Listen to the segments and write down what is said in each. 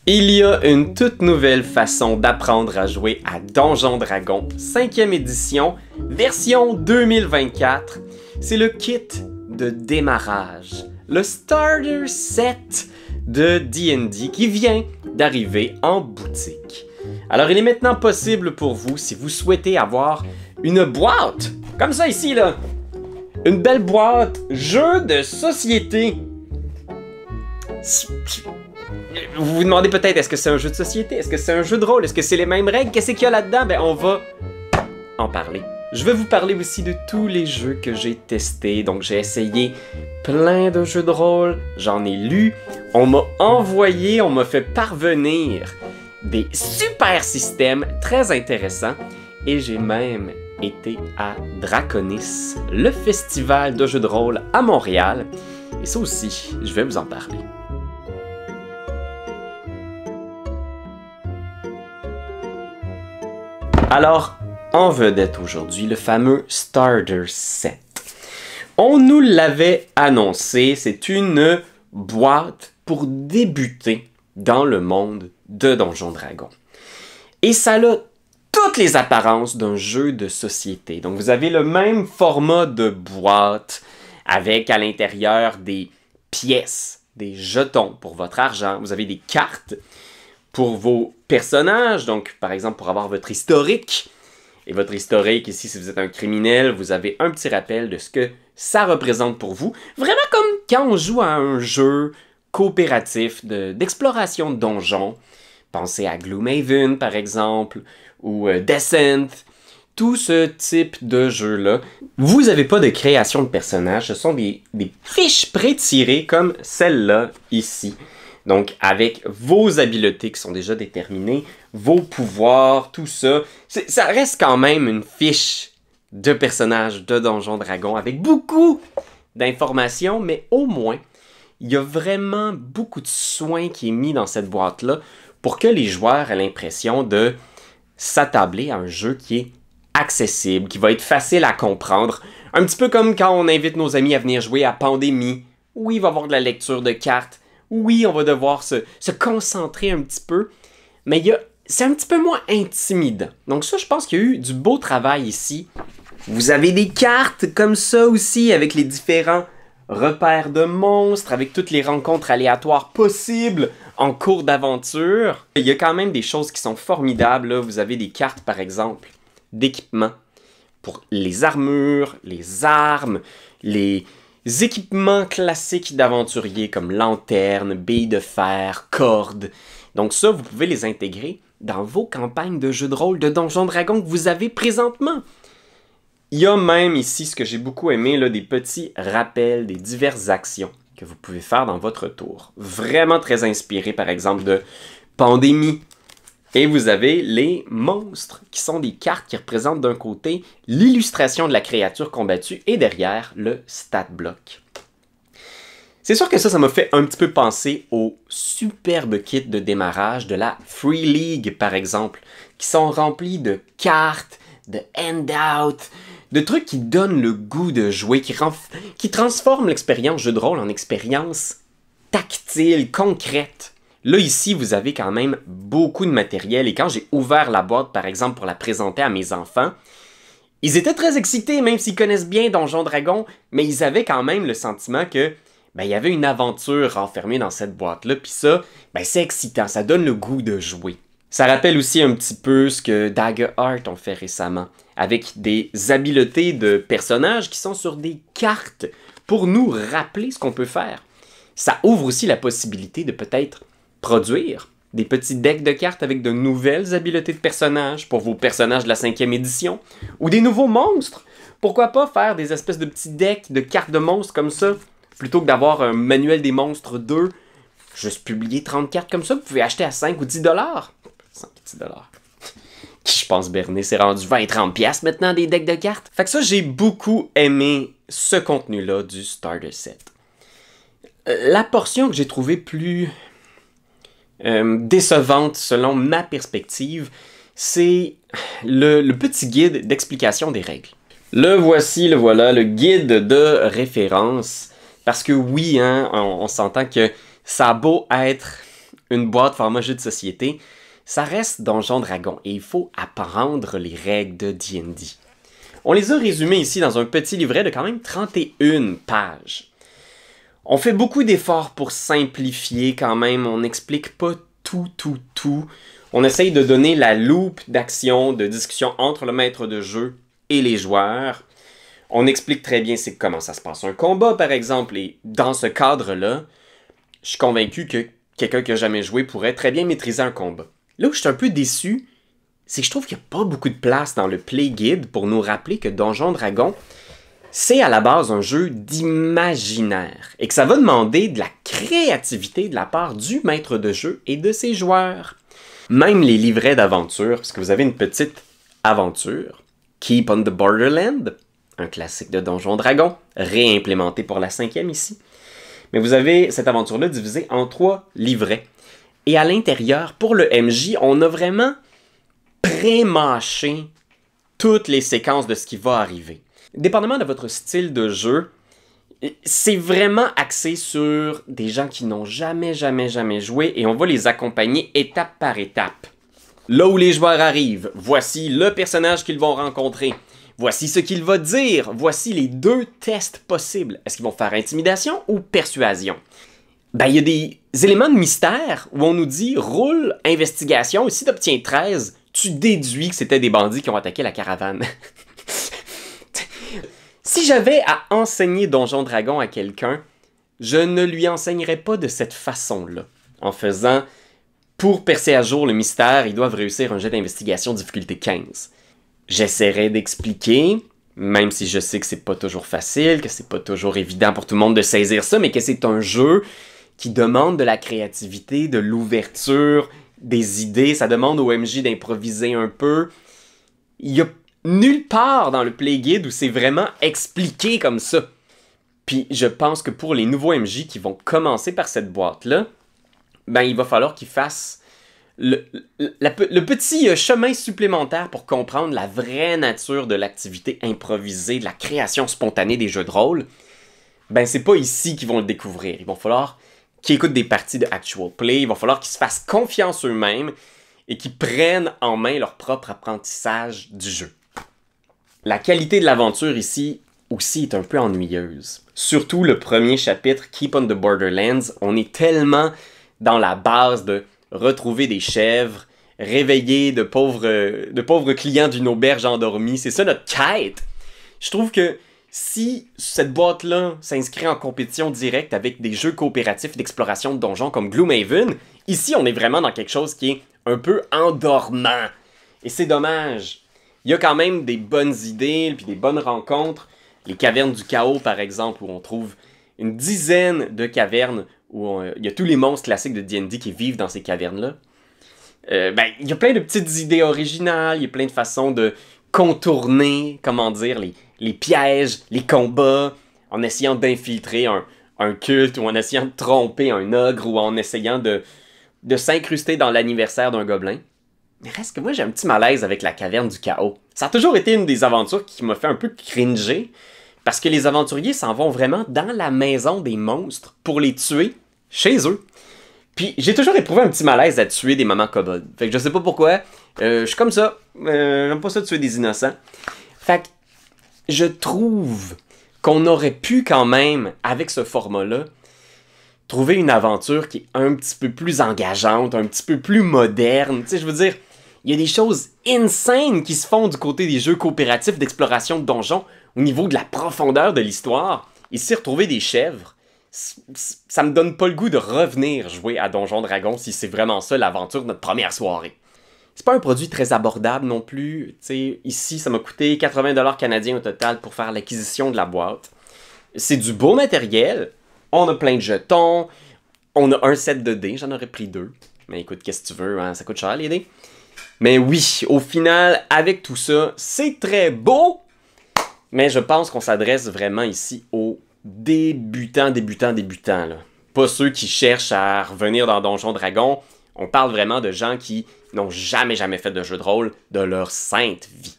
Il y a une toute nouvelle façon d'apprendre à jouer à Donjons Dragons 5e édition, version 2024. C'est le kit de démarrage, le Starter Set de D&D qui vient d'arriver en boutique. Alors il est maintenant possible pour vous, si vous souhaitez avoir une boîte, comme ça ici là, une belle boîte jeu de société. Vous vous demandez peut-être, est-ce que c'est un jeu de société? Est-ce que c'est un jeu de rôle? Est-ce que c'est les mêmes règles? Qu'est-ce qu'il y a là-dedans? Ben, on va en parler. Je vais vous parler aussi de tous les jeux que j'ai testés. Donc, j'ai essayé plein de jeux de rôle. J'en ai lu. On m'a envoyé, on m'a fait parvenir des super systèmes très intéressants. Et j'ai même été à Draconis, le festival de jeux de rôle à Montréal. Et ça aussi, je vais vous en parler. Alors, en vedette aujourd'hui, le fameux Starter Set. On nous l'avait annoncé, c'est une boîte pour débuter dans le monde de Donjons Dragons. Et ça a toutes les apparences d'un jeu de société. Donc vous avez le même format de boîte avec à l'intérieur des pièces, des jetons pour votre argent. Vous avez des cartes pour vos personnages, donc par exemple pour avoir votre historique. Et votre historique ici, si vous êtes un criminel, vous avez un petit rappel de ce que ça représente pour vous. Vraiment comme quand on joue à un jeu coopératif d'exploration de donjons. Pensez à Gloomhaven par exemple, ou Descent. Tout ce type de jeu-là. Vous n'avez pas de création de personnages, ce sont des fiches pré-tirées comme celle-là ici. Donc, avec vos habiletés qui sont déjà déterminées, vos pouvoirs, tout ça. Ça reste quand même une fiche de personnage de Donjons Dragons avec beaucoup d'informations, mais au moins, il y a vraiment beaucoup de soin qui est mis dans cette boîte-là pour que les joueurs aient l'impression de s'attabler à un jeu qui est accessible, qui va être facile à comprendre. Un petit peu comme quand on invite nos amis à venir jouer à Pandémie. Oui, il va y avoir de la lecture de cartes. Oui, on va devoir se concentrer un petit peu, mais c'est un petit peu moins intimidant. Donc ça, je pense qu'il y a eu du beau travail ici. Vous avez des cartes comme ça aussi, avec les différents repères de monstres, avec toutes les rencontres aléatoires possibles en cours d'aventure. Il y a quand même des choses qui sont formidables, là. Vous avez des cartes, par exemple, d'équipement pour les armures, les armes, les équipements classiques d'aventuriers comme lanternes, billes de fer, cordes. Donc ça, vous pouvez les intégrer dans vos campagnes de jeux de rôle de Donjons Dragons que vous avez présentement. Il y a même ici, ce que j'ai beaucoup aimé, là, des petits rappels des diverses actions que vous pouvez faire dans votre tour. Vraiment très inspiré, par exemple, de Pandémie. Et vous avez les monstres, qui sont des cartes qui représentent d'un côté l'illustration de la créature combattue et derrière le stat block. C'est sûr que ça m'a fait un petit peu penser au superbe kit de démarrage de la Free League, par exemple, qui sont remplis de cartes, de handouts, de trucs qui donnent le goût de jouer, qui transforment l'expérience jeu de rôle en expérience tactile, concrète. Là, ici, vous avez quand même beaucoup de matériel et quand j'ai ouvert la boîte, par exemple, pour la présenter à mes enfants, ils étaient très excités, même s'ils connaissent bien Donjons Dragons, mais ils avaient quand même le sentiment que il y avait une aventure renfermée dans cette boîte-là, puis ça, c'est excitant, ça donne le goût de jouer. Ça rappelle aussi un petit peu ce que Daggerheart ont fait récemment, avec des habiletés de personnages qui sont sur des cartes pour nous rappeler ce qu'on peut faire. Ça ouvre aussi la possibilité de peut-être produire des petits decks de cartes avec de nouvelles habiletés de personnages pour vos personnages de la 5e édition, ou des nouveaux monstres. Pourquoi pas faire des espèces de petits decks de cartes de monstres comme ça, plutôt que d'avoir un manuel des monstres 2, juste publier 30 cartes comme ça, vous pouvez acheter à 5 ou 10 $. 5 10 $. Qui, je pense, Berné, c'est rendu 20-30$ maintenant des decks de cartes. Fait que ça, j'ai beaucoup aimé ce contenu-là du Starter Set. La portion que j'ai trouvée plus décevante selon ma perspective, c'est le petit guide d'explication des règles. Le voici, le voilà, le guide de référence. Parce que oui, hein, on s'entend que ça a beau être une boîte format jeu de société, ça reste Donjon Dragon et il faut apprendre les règles de D&D. On les a résumées ici dans un petit livret de quand même 31 pages. On fait beaucoup d'efforts pour simplifier quand même, on n'explique pas tout. On essaye de donner la loupe d'action, de discussion entre le maître de jeu et les joueurs. On explique très bien comment ça se passe un combat, par exemple, et dans ce cadre-là, je suis convaincu que quelqu'un qui n'a jamais joué pourrait très bien maîtriser un combat. Là où je suis un peu déçu, c'est que je trouve qu'il n'y a pas beaucoup de place dans le Play Guide pour nous rappeler que Donjon Dragon, c'est à la base un jeu d'imaginaire et que ça va demander de la créativité de la part du maître de jeu et de ses joueurs. Même les livrets d'aventure, parce que vous avez une petite aventure, Keep on the Borderland, un classique de Donjon Dragon, réimplémenté pour la 5e ici. Mais vous avez cette aventure-là divisée en 3 livrets. Et à l'intérieur, pour le MJ, on a vraiment pré-mâché toutes les séquences de ce qui va arriver. Dépendamment de votre style de jeu, c'est vraiment axé sur des gens qui n'ont jamais joué et on va les accompagner étape par étape. Là où les joueurs arrivent, voici le personnage qu'ils vont rencontrer. Voici ce qu'il va dire. Voici les 2 tests possibles. Est-ce qu'ils vont faire intimidation ou persuasion? Ben, il y a des éléments de mystère où on nous dit « Roule investigation » et si tu obtiens 13, tu déduis que c'était des bandits qui ont attaqué la caravane. Si j'avais à enseigner Donjon Dragon à quelqu'un, je ne lui enseignerais pas de cette façon-là. En faisant, pour percer à jour le mystère, ils doivent réussir un jet d'investigation difficulté 15. J'essaierai d'expliquer, même si je sais que c'est pas toujours facile, que c'est pas toujours évident pour tout le monde de saisir ça, mais que c'est un jeu qui demande de la créativité, de l'ouverture, des idées, ça demande au MJ d'improviser un peu. Il y a nulle part dans le Play Guide où c'est vraiment expliqué comme ça. Puis je pense que pour les nouveaux MJ qui vont commencer par cette boîte-là, ben il va falloir qu'ils fassent le petit chemin supplémentaire pour comprendre la vraie nature de l'activité improvisée, de la création spontanée des jeux de rôle. Ben c'est pas ici qu'ils vont le découvrir. Il va falloir qu'ils écoutent des parties de Actual Play, il va falloir qu'ils se fassent confiance eux-mêmes et qu'ils prennent en main leur propre apprentissage du jeu. La qualité de l'aventure ici aussi est un peu ennuyeuse. Surtout le premier chapitre, Keep on the Borderlands, on est tellement dans la base de retrouver des chèvres, réveiller de pauvres clients d'une auberge endormie. C'est ça notre quête. Je trouve que si cette boîte-là s'inscrit en compétition directe avec des jeux coopératifs d'exploration de donjons comme Gloomhaven, ici on est vraiment dans quelque chose qui est un peu endormant. Et c'est dommage. Il y a quand même des bonnes idées, puis des bonnes rencontres. Les cavernes du chaos, par exemple, où on trouve une dizaine de cavernes, où il y a tous les monstres classiques de D&D qui vivent dans ces cavernes-là. Il y a plein de petites idées originales, il y a plein de façons de contourner, comment dire, les pièges, les combats, en essayant d'infiltrer un culte, ou en essayant de tromper un ogre, ou en essayant de s'incruster dans l'anniversaire d'un gobelin. Mais reste que moi, j'ai un petit malaise avec la caverne du chaos. Ça a toujours été une des aventures qui m'a fait un peu cringer, parce que les aventuriers s'en vont vraiment dans la maison des monstres pour les tuer chez eux. Puis j'ai toujours éprouvé un petit malaise à tuer des mamans kobolds. Fait que je sais pas pourquoi, je suis comme ça. J'aime pas ça de tuer des innocents. Fait que je trouve qu'on aurait pu quand même, avec ce format-là, trouver une aventure qui est un petit peu plus engageante, un petit peu plus moderne. Tu sais, je veux dire, il y a des choses insane qui se font du côté des jeux coopératifs d'exploration de donjons au niveau de la profondeur de l'histoire. Ici, retrouver des chèvres, ça me donne pas le goût de revenir jouer à Donjon Dragon si c'est vraiment ça l'aventure de notre première soirée. C'est pas un produit très abordable non plus. T'sais, ici, ça m'a coûté 80$ canadiens au total pour faire l'acquisition de la boîte. C'est du beau matériel. On a plein de jetons. On a un set de dés. J'en aurais pris 2. Mais écoute, qu'est-ce que tu veux, hein? Ça coûte cher les dés. Mais oui, au final, avec tout ça, c'est très beau. Mais je pense qu'on s'adresse vraiment ici aux débutants, là. Pas ceux qui cherchent à revenir dans Donjon Dragon. On parle vraiment de gens qui n'ont jamais fait de jeu de rôle de leur sainte vie.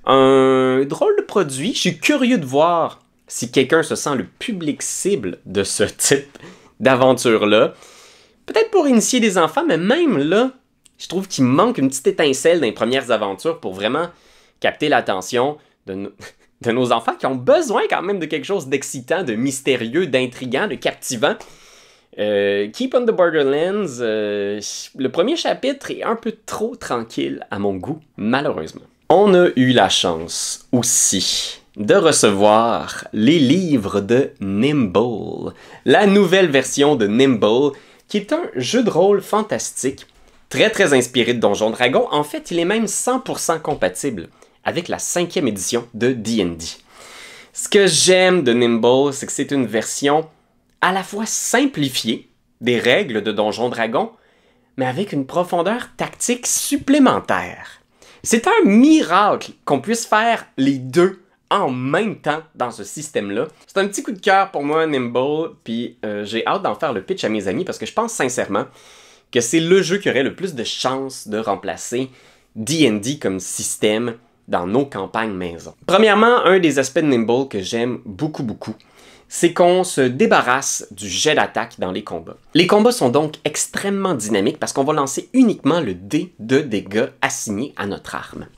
Un drôle de produit. Je suis curieux de voir si quelqu'un se sent le public cible de ce type d'aventure-là. peut-être pour initier des enfants, mais même là, je trouve qu'il manque une petite étincelle dans les premières aventures pour vraiment capter l'attention de nos enfants qui ont besoin quand même de quelque chose d'excitant, de mystérieux, d'intriguant, de captivant. Keep on the Borderlands, le premier chapitre est un peu trop tranquille à mon goût, malheureusement. On a eu la chance aussi de recevoir les livres de Nimble, la nouvelle version de Nimble, qui est un jeu de rôle fantastique, très inspiré de Donjons Dragons. En fait, il est même 100% compatible avec la 5e édition de D&D. Ce que j'aime de Nimble, c'est que c'est une version à la fois simplifiée des règles de Donjons Dragons, mais avec une profondeur tactique supplémentaire. C'est un miracle qu'on puisse faire les deux en même temps dans ce système-là. C'est un petit coup de cœur pour moi, Nimble, puis j'ai hâte d'en faire le pitch à mes amis parce que je pense sincèrement que c'est le jeu qui aurait le plus de chances de remplacer D&D comme système dans nos campagnes maison. Premièrement, un des aspects de Nimble que j'aime beaucoup, c'est qu'on se débarrasse du jet d'attaque dans les combats. Les combats sont donc extrêmement dynamiques parce qu'on va lancer uniquement le dé de dégâts assigné à notre arme.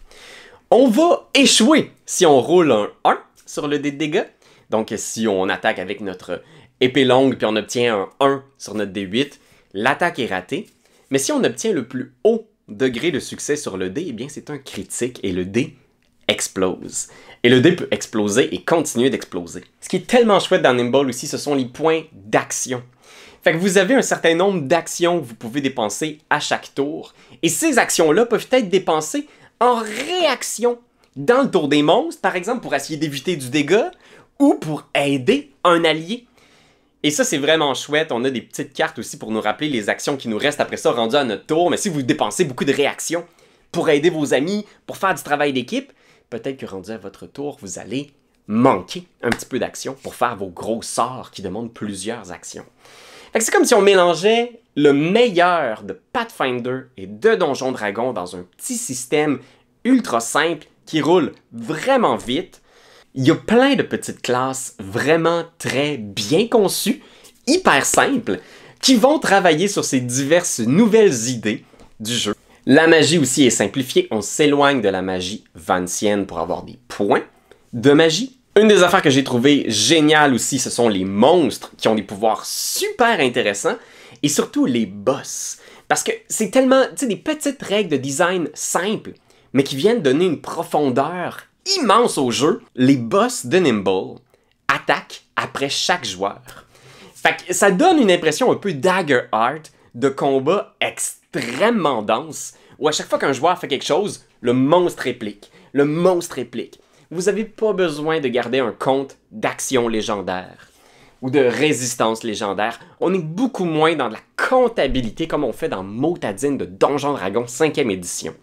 On va échouer si on roule un 1 sur le dé de dégâts. Donc si on attaque avec notre épée longue puis on obtient un 1 sur notre D8, l'attaque est ratée. Mais si on obtient le plus haut degré de succès sur le dé, eh bien c'est un critique et le dé explose. Et le dé peut exploser et continuer d'exploser. Ce qui est tellement chouette dans Nimble aussi, ce sont les points d'action. Fait que vous avez un certain nombre d'actions que vous pouvez dépenser à chaque tour. Et ces actions-là peuvent être dépensées en réaction dans le tour des monstres, par exemple pour essayer d'éviter du dégât ou pour aider un allié. Et ça, c'est vraiment chouette. On a des petites cartes aussi pour nous rappeler les actions qui nous restent après ça rendues à notre tour. Mais si vous dépensez beaucoup de réactions pour aider vos amis, pour faire du travail d'équipe, peut-être que rendu à votre tour, vous allez manquer un petit peu d'action pour faire vos gros sorts qui demandent plusieurs actions. Fait que c'est comme si on mélangeait le meilleur de Pathfinder et de Donjons Dragons dans un petit système ultra simple qui roule vraiment vite. Il y a plein de petites classes vraiment très bien conçues, hyper simples, qui vont travailler sur ces diverses nouvelles idées du jeu. La magie aussi est simplifiée, on s'éloigne de la magie vancienne pour avoir des points de magie. Une des affaires que j'ai trouvé géniale aussi, ce sont les monstres qui ont des pouvoirs super intéressants et surtout les boss. Parce que c'est tellement, tu sais, des petites règles de design simples, mais qui viennent donner une profondeur immense au jeu. Les boss de Nimble attaquent après chaque joueur. Fait que ça donne une impression un peu Dagger Art de combat extrêmement dense, où à chaque fois qu'un joueur fait quelque chose, le monstre réplique. Le monstre réplique. Vous n'avez pas besoin de garder un compte d'action légendaire ou de résistance légendaire. On est beaucoup moins dans de la comptabilité comme on fait dans Motadine de Donjons Dragons 5e édition.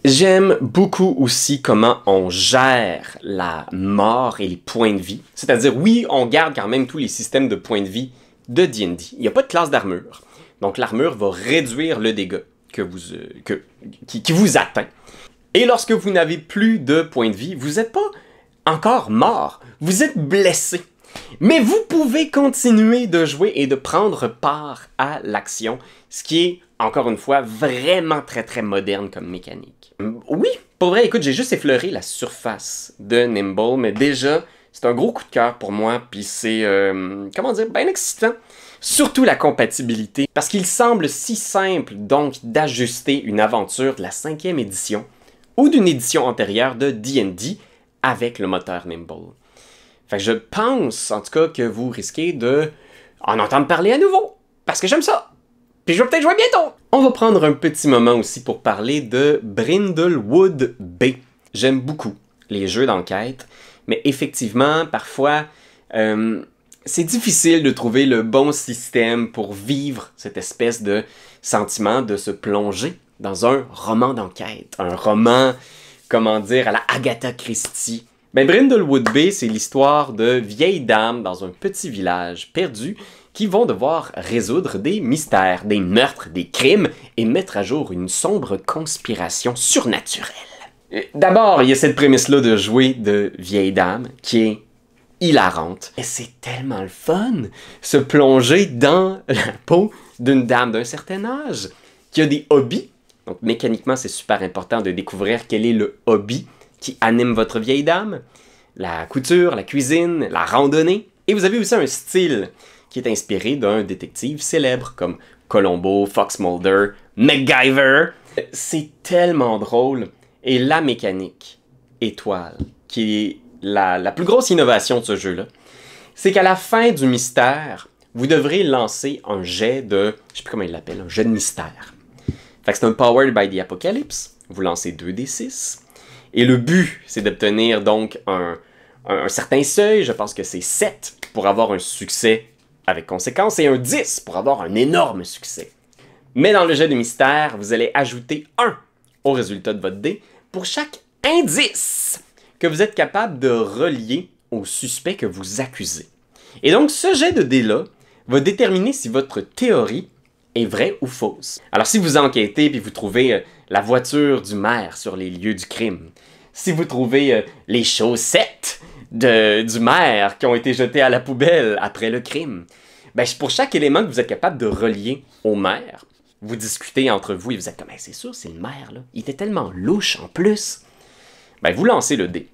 J'aime beaucoup aussi comment on gère la mort et les points de vie. C'est-à-dire, oui, on garde quand même tous les systèmes de points de vie de D&D. Il n'y a pas de classe d'armure. Donc l'armure va réduire le dégât qui vous atteint. Et lorsque vous n'avez plus de points de vie, vous n'êtes pas encore mort, vous êtes blessé. Mais vous pouvez continuer de jouer et de prendre part à l'action, ce qui est, encore une fois, vraiment très moderne comme mécanique. Oui, pour vrai, écoute, j'ai juste effleuré la surface de Nimble, mais déjà, c'est un gros coup de cœur pour moi, puis c'est, comment dire, bien excitant. Surtout la compatibilité, parce qu'il semble si simple donc d'ajuster une aventure de la 5e édition ou d'une édition antérieure de D&D avec le moteur Nimble. Fait que je pense, en tout cas, que vous risquez de en entendre parler à nouveau, parce que j'aime ça. Puis je vais peut-être jouer bientôt. On va prendre un petit moment aussi pour parler de Brindlewood Bay. J'aime beaucoup les jeux d'enquête, mais effectivement, parfois, c'est difficile de trouver le bon système pour vivre cette espèce de sentiment de se plonger dans un roman d'enquête. Un roman, comment dire, à la Agatha Christie. Ben, Brindlewood Bay, c'est l'histoire de vieilles dames dans un petit village perdu qui vont devoir résoudre des mystères, des meurtres, des crimes et mettre à jour une sombre conspiration surnaturelle. D'abord, il y a cette prémisse-là de jouer de vieilles dames qui est hilarante. Et c'est tellement le fun, se plonger dans la peau d'une dame d'un certain âge qui a des hobbies. Donc mécaniquement, c'est super important de découvrir quel est le hobby qui anime votre vieille dame. La couture, la cuisine, la randonnée. Et vous avez aussi un style qui est inspiré d'un détective célèbre comme Columbo, Fox Mulder, MacGyver. C'est tellement drôle. Et la mécanique étoile, qui est la plus grosse innovation de ce jeu-là, c'est qu'à la fin du mystère, vous devrez lancer un jet de... Je sais plus comment il l'appelle, un jet de mystère. Fait que c'est un Powered by the Apocalypse. Vous lancez 2d6. Et le but, c'est d'obtenir donc un certain seuil. Je pense que c'est 7 pour avoir un succès avec conséquence et un 10 pour avoir un énorme succès. Mais dans le jet de mystère, vous allez ajouter 1 au résultat de votre dé pour chaque indice que vous êtes capable de relier au suspect que vous accusez. Et donc, ce jet de dés-là va déterminer si votre théorie est vraie ou fausse. Alors, si vous enquêtez et vous trouvez la voiture du maire sur les lieux du crime, si vous trouvez les chaussettes du maire qui ont été jetées à la poubelle après le crime, ben, pour chaque élément que vous êtes capable de relier au maire, vous discutez entre vous et vous êtes comme, c'est sûr, c'est le maire, là. Il était tellement louche en plus. Ben, vous lancez le dé.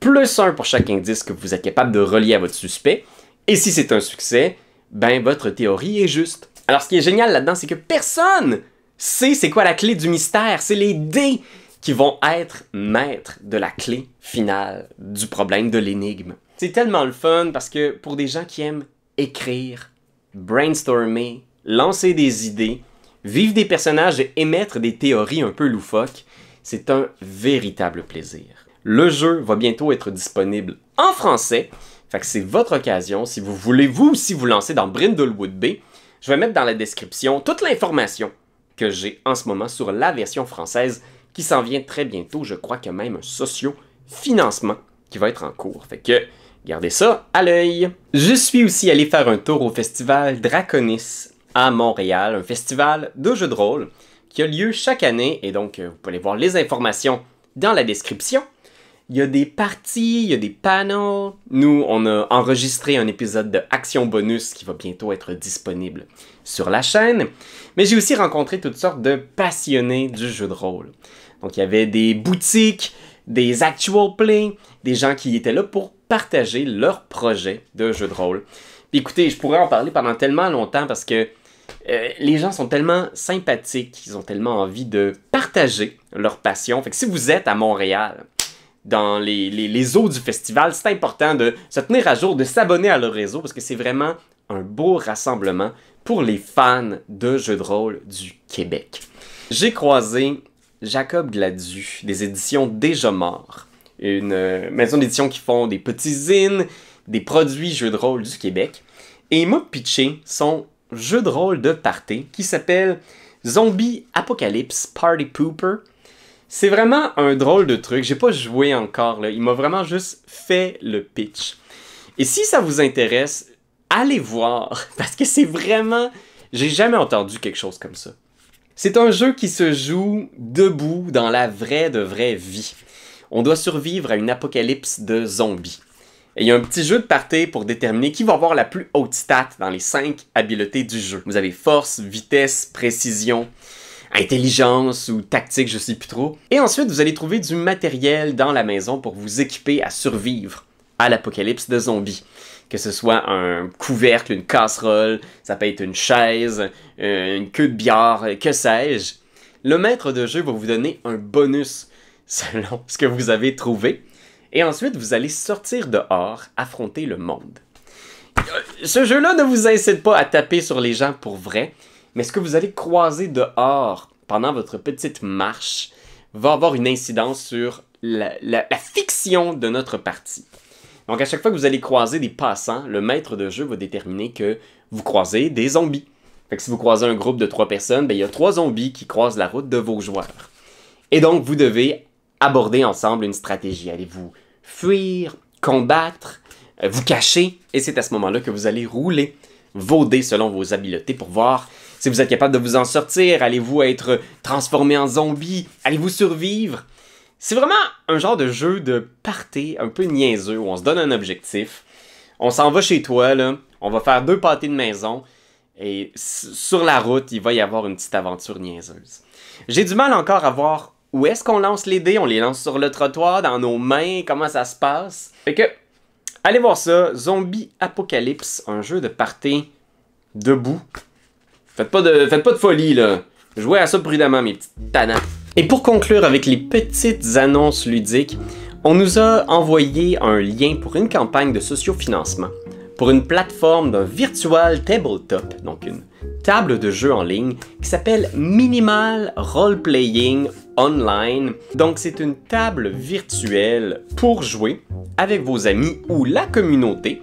Plus 1 pour chaque indice que vous êtes capable de relier à votre suspect. Et si c'est un succès, ben, votre théorie est juste. Alors, ce qui est génial là-dedans, c'est que personne sait c'est quoi la clé du mystère. C'est les dés qui vont être maîtres de la clé finale du problème, de l'énigme. C'est tellement le fun parce que pour des gens qui aiment écrire, brainstormer, lancer des idées, vivre des personnages et émettre des théories un peu loufoques, c'est un véritable plaisir. Le jeu va bientôt être disponible en français, fait que c'est votre occasion si vous voulez vous aussi vous lancer dans Brindlewood Bay. Je vais mettre dans la description toute l'information que j'ai en ce moment sur la version française qui s'en vient très bientôt. Je crois qu'il y a même un socio-financement qui va être en cours. Fait que gardez ça à l'œil. Je suis aussi allé faire un tour au festival Draconis à Montréal, un festival de jeux de rôle qui a lieu chaque année, et donc vous pouvez voir les informations dans la description. Il y a des parties, il y a des panels. Nous, on a enregistré un épisode de Action Bonus qui va bientôt être disponible sur la chaîne. Mais j'ai aussi rencontré toutes sortes de passionnés du jeu de rôle. Donc il y avait des boutiques, des actual play, des gens qui étaient là pour partager leurs projets de jeu de rôle. Puis écoutez, je pourrais en parler pendant tellement longtemps parce que les gens sont tellement sympathiques, ils ont tellement envie de partager leur passion. Fait que si vous êtes à Montréal, dans les eaux du festival, c'est important de se tenir à jour, de s'abonner à leur réseau parce que c'est vraiment un beau rassemblement pour les fans de jeux de rôle du Québec. J'ai croisé Jacob Gladu, des éditions Déjà Mort, une maison d'édition qui font des petits zines, des produits jeux de rôle du Québec, et il m'a pitché son jeu de rôle de party qui s'appelle Zombie Apocalypse Party Pooper. C'est vraiment un drôle de truc, j'ai pas joué encore, là. Il m'a vraiment juste fait le pitch. Et si ça vous intéresse, allez voir, parce que c'est vraiment... J'ai jamais entendu quelque chose comme ça. C'est un jeu qui se joue debout dans la vraie vie. On doit survivre à une apocalypse de zombies. Et il y a un petit jeu de party pour déterminer qui va avoir la plus haute stat dans les 5 habiletés du jeu. Vous avez force, vitesse, précision, intelligence ou tactique, je sais plus trop. Et ensuite, vous allez trouver du matériel dans la maison pour vous équiper à survivre à l'apocalypse de zombies. Que ce soit un couvercle, une casserole, ça peut être une chaise, une queue de billard, que sais-je. Le maître de jeu va vous donner un bonus selon ce que vous avez trouvé. Et ensuite, vous allez sortir dehors, affronter le monde. Ce jeu-là ne vous incite pas à taper sur les gens pour vrai, mais ce que vous allez croiser dehors pendant votre petite marche va avoir une incidence sur la fiction de notre partie. Donc à chaque fois que vous allez croiser des passants, le maître de jeu va déterminer que vous croisez des zombies. Fait que si vous croisez un groupe de 3 personnes, ben, il y a 3 zombies qui croisent la route de vos joueurs. Et donc vous devez aborder ensemble une stratégie. Allez-vous fuir, combattre, vous cacher, et c'est à ce moment-là que vous allez rouler vos dés selon vos habiletés pour voir si vous êtes capable de vous en sortir. Allez-vous être transformé en zombie? Allez-vous survivre? C'est vraiment un genre de jeu de party un peu niaiseux où on se donne un objectif. On s'en va chez toi, là. On va faire 2 pâtés de maison. Et sur la route, il va y avoir une petite aventure niaiseuse. J'ai du mal encore à voir où est-ce qu'on lance les dés. On les lance sur le trottoir, dans nos mains, comment ça se passe. Fait que, allez voir ça. Zombie Apocalypse, un jeu de party debout. Faites pas de folie, là. Jouez à ça prudemment, mes petites tannants. Et pour conclure avec les petites annonces ludiques, on nous a envoyé un lien pour une campagne de sociofinancement pour une plateforme d'un virtual tabletop, donc une table de jeu en ligne, qui s'appelle Minimal Role Playing Online. Donc c'est une table virtuelle pour jouer avec vos amis ou la communauté.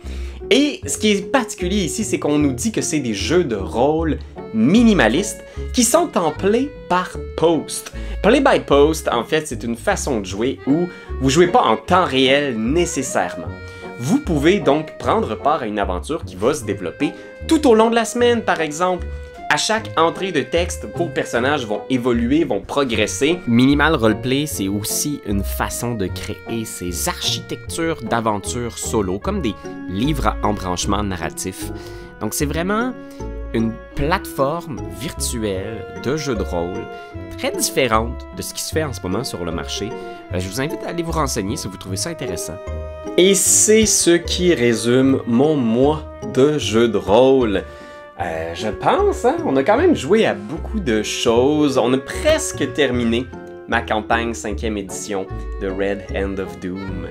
Et ce qui est particulier ici, c'est qu'on nous dit que c'est des jeux de rôle minimalistes qui sont en play par post. Play by post, en fait, c'est une façon de jouer où vous jouez pas en temps réel nécessairement. Vous pouvez donc prendre part à une aventure qui va se développer tout au long de la semaine, par exemple. À chaque entrée de texte, vos personnages vont évoluer, vont progresser. Minimal Roleplay, c'est aussi une façon de créer ces architectures d'aventures solo, comme des livres à embranchement narratif. Donc c'est vraiment une plateforme virtuelle de jeux de rôle très différente de ce qui se fait en ce moment sur le marché. Je vous invite à aller vous renseigner si vous trouvez ça intéressant. Et c'est ce qui résume mon mois de jeux de rôle. Je pense, hein? On a quand même joué à beaucoup de choses. On a presque terminé ma campagne 5e édition de Red Hand of Doom.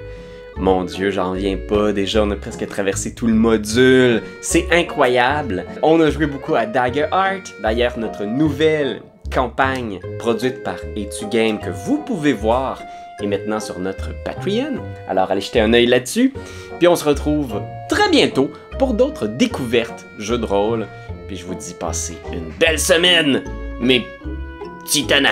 Mon Dieu, j'en viens pas. Déjà, on a presque traversé tout le module. C'est incroyable. On a joué beaucoup à Daggerheart. D'ailleurs, notre nouvelle campagne produite par Etugame que vous pouvez voir est maintenant sur notre Patreon. Alors, allez jeter un œil là-dessus. Puis on se retrouve très bientôt pour d'autres découvertes jeux de rôle. Puis je vous dis, passez une belle semaine, mes titans.